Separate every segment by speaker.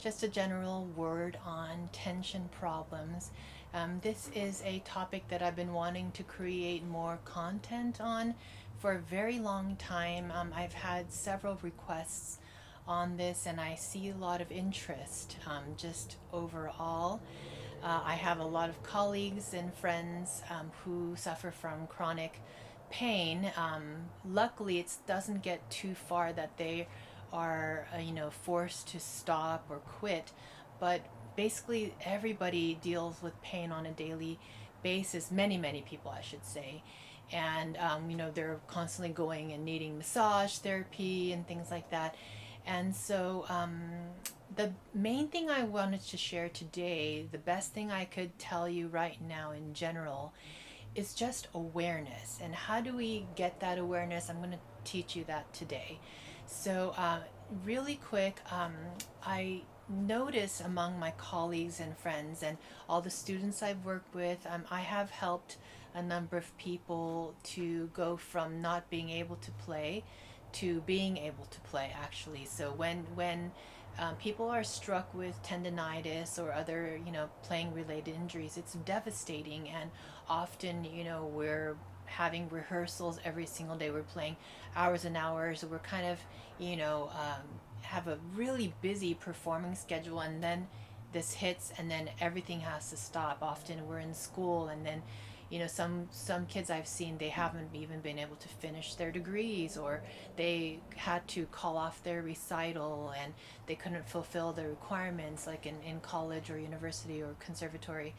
Speaker 1: just a general word on tension problems. This is a topic that I've been wanting to create more content on for a very long time. I've had several requests on this, and I see a lot of interest just overall. I have a lot of colleagues and friends who suffer from chronic pain. Luckily, it doesn't get too far that they are, forced to stop or quit. But basically, everybody deals with pain on a daily basis. Many people, I should say. And, they're constantly going and needing massage therapy and things like that. And so, the main thing I wanted to share today, the best thing I could tell you right now in general, is just awareness. And how do we get that awareness? I'm going to teach you that today. So, really quick, I notice among my colleagues and friends and all the students I've worked with, I have helped a number of people to go from not being able to play to being able to play, actually. So when people are struck with tendonitis or other, playing related injuries, it's devastating. And often, we're having rehearsals every single day. We're playing hours and hours. We're kind of, have a really busy performing schedule, and then this hits, and then everything has to stop. Often we're in school, and then some kids I've seen, they haven't even been able to finish their degrees, or they had to call off their recital and they couldn't fulfill the requirements, like in college or university or conservatory.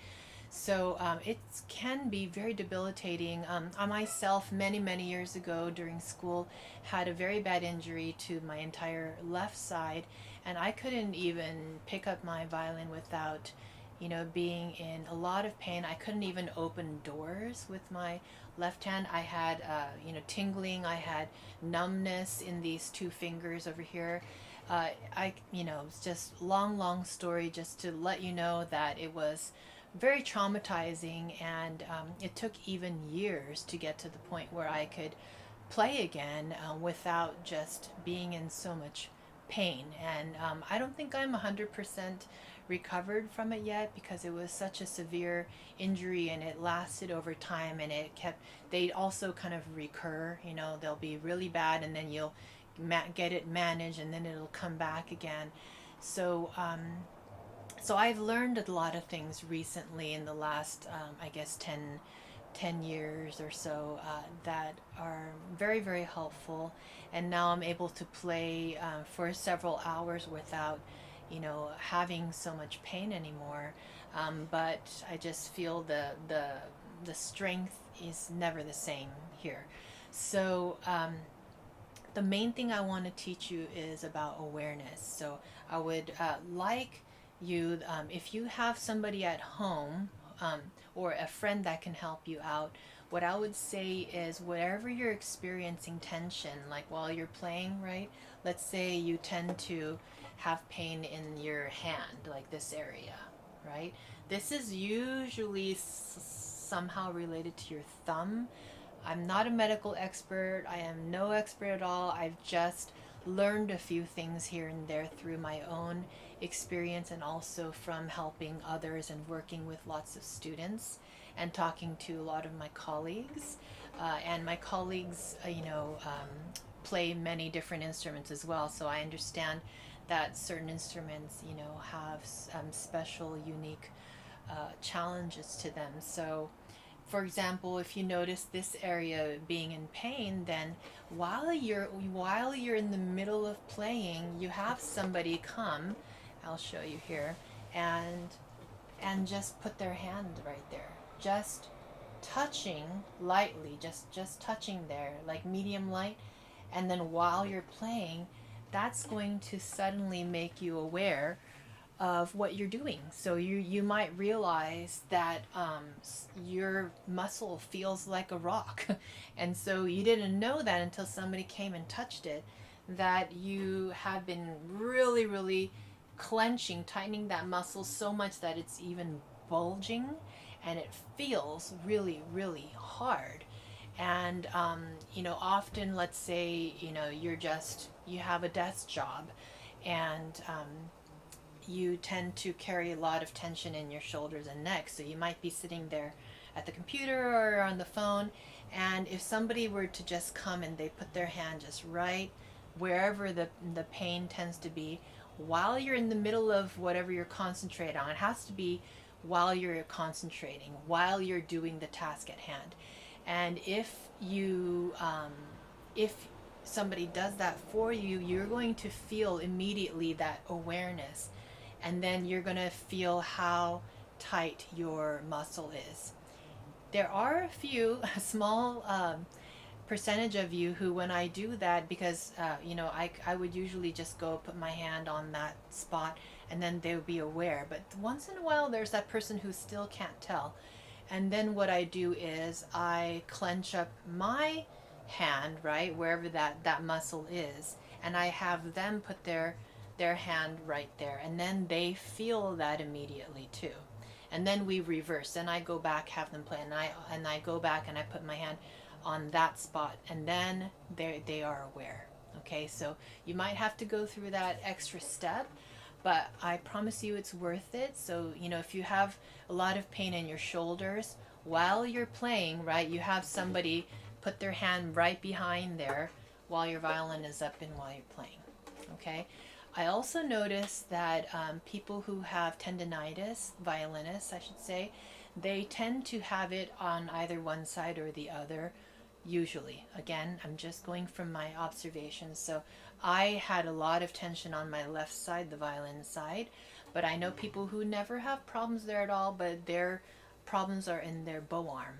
Speaker 1: So it can be very debilitating. I myself, many years ago during school, had a very bad injury to my entire left side, and I couldn't even pick up my violin without, being in a lot of pain. I couldn't even open doors with my left hand. I had, tingling. I had numbness in these two fingers over here. It's just long story just to let you know that it was very traumatizing, and it took even years to get to the point where I could play again without just being in so much pain. And I don't think I'm 100% recovered from it yet, because it was such a severe injury and it lasted over time, and they also kind of recur. They'll be really bad, and then you'll get it managed, and then it'll come back again. So so I've learned a lot of things recently in the last, I guess, 10 years or so, that are very helpful. And now I'm able to play for several hours without, having so much pain anymore. But I just feel the strength is never the same here. So the main thing I want to teach you is about awareness. So I would like you, if you have somebody at home, or a friend that can help you out, what I would say is, whatever you're experiencing tension, like while you're playing, right? Let's say you tend to have pain in your hand, like this area, right? This is usually somehow related to your thumb. I'm not a medical expert. I am no expert at all. I've just learned a few things here and there through my own experience, and also from helping others and working with lots of students and talking to a lot of my colleagues. And my colleagues, play many different instruments as well. So I understand that certain instruments, have special, unique challenges to them. So for example, if you notice this area being in pain, then while you're in the middle of playing, you have somebody come, I'll show you here, and just put their hand right there, just touching lightly, just touching there, like medium light. And then while you're playing, that's going to suddenly make you aware of what you're doing. So you might realize that your muscle feels like a rock, and so you didn't know that until somebody came and touched it, that you have been really clenching, tightening that muscle so much that it's even bulging, and it feels really hard. And often, let's say, you have a desk job, and you tend to carry a lot of tension in your shoulders and neck. So you might be sitting there at the computer or on the phone, and if somebody were to just come and they put their hand just right wherever the pain tends to be, while you're in the middle of whatever you're concentrating on, it has to be while you're concentrating, while you're doing the task at hand. And if somebody does that for you, you're going to feel immediately that awareness, and then you're going to feel how tight your muscle is. There are a few a small percentage of you who, when I do that, because I would usually just go put my hand on that spot and then they would be aware, but once in a while there's that person who still can't tell. And then what I do is I clench up my hand, right wherever that muscle is, and I have them put their hand right there, and then they feel that immediately too. And then we reverse, and I go back, have them play, and I go back and I put my hand on that spot, and then they are aware. Okay, so you might have to go through that extra step, but I promise you it's worth it. So, if you have a lot of pain in your shoulders while you're playing, right, you have somebody put their hand right behind there while your violin is up and while you're playing. Okay. I also notice that people who have tendinitis, violinists I should say, they tend to have it on either one side or the other, usually. Again, I'm just going from my observations. So I had a lot of tension on my left side, the violin side, but I know people who never have problems there at all, but their problems are in their bow arm.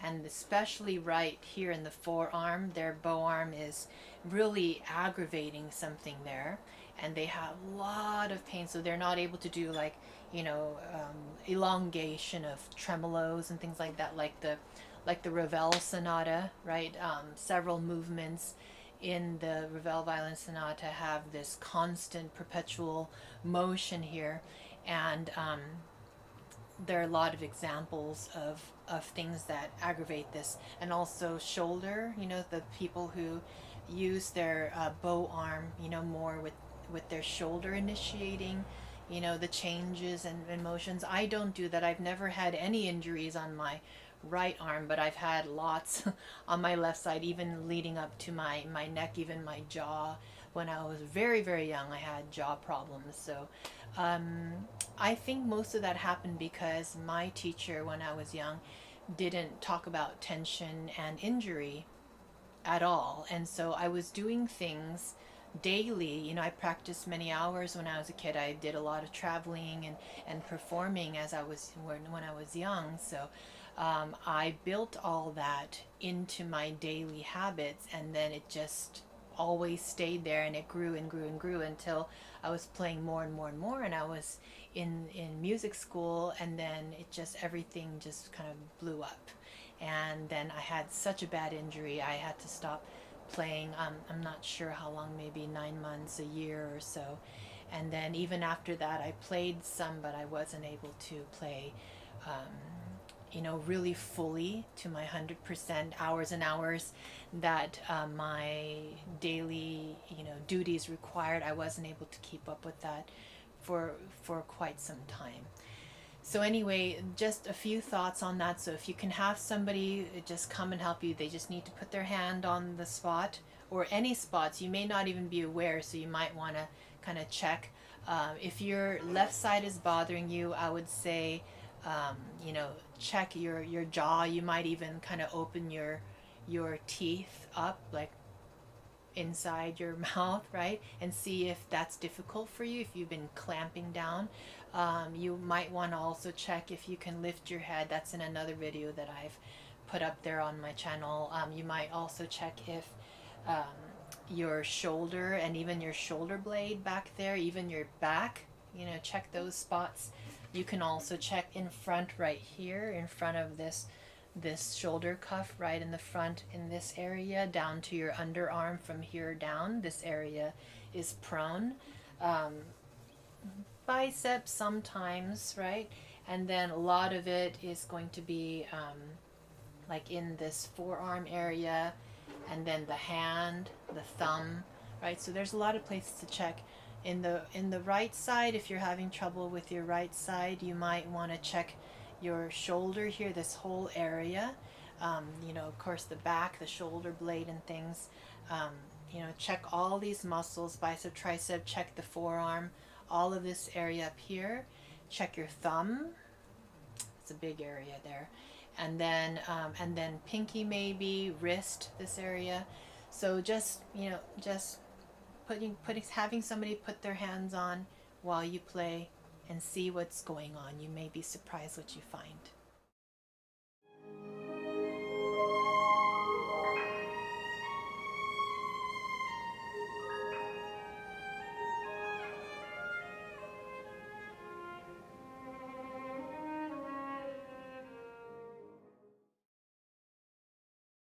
Speaker 1: And especially right here in the forearm, their bow arm is really aggravating something there, and they have a lot of pain, so they're not able to do elongation of tremolos and things like that, like the Ravel Sonata, right? Several movements in the Ravel Violin Sonata have this constant, perpetual motion here, and there are a lot of examples of things that aggravate this. And also shoulder, the people who use their bow arm, more with their shoulder initiating, the changes and motions. I don't do that. I've never had any injuries on my right arm, but I've had lots on my left side, even leading up to my neck, even my jaw. When I was very, very young, I had jaw problems. So I think most of that happened because my teacher, when I was young, didn't talk about tension and injury at all. And so I was doing things daily. I practiced many hours when I was a kid. I did a lot of traveling and performing when I was young. So I built all that into my daily habits, and then it just always stayed there, and it grew and grew and grew until I was playing more and more and more, and I was in music school, and then everything just kind of blew up. And then I had such a bad injury, I had to stop playing. I'm not sure how long, maybe 9 months, a year or so. And then even after that, I played some, but I wasn't able to play really fully to my 100% hours and hours that my daily, duties required. I wasn't able to keep up with that for quite some time. So anyway, just a few thoughts on that. So if you can have somebody just come and help you, they just need to put their hand on the spot or any spots. You may not even be aware, so you might want to kind of check. If your left side is bothering you, I would say, check your jaw. You might even kind of open your teeth up, like inside your mouth, right? And see if that's difficult for you, if you've been clamping down. You might want to also check if you can lift your head. That's in another video that I've put up there on my channel. You might also check if your shoulder and even your shoulder blade back there, even your back, check those spots. You can also check in front right here, in front of this shoulder cuff, right in the front in this area, down to your underarm. From here down, this area is prone. Biceps sometimes, right? And then a lot of it is going to be like in this forearm area, and then the hand, the thumb, right? So there's a lot of places to check In the right side, if you're having trouble with your right side, you might want to check your shoulder here, this whole area. Of course, the back, the shoulder blade, and things. Um, check all these muscles, bicep, tricep. Check the forearm, all of this area up here. Check your thumb. It's a big area there, and then pinky, maybe wrist, this area. So just putting having somebody put their hands on while you play and see what's going on. You may be surprised what you find.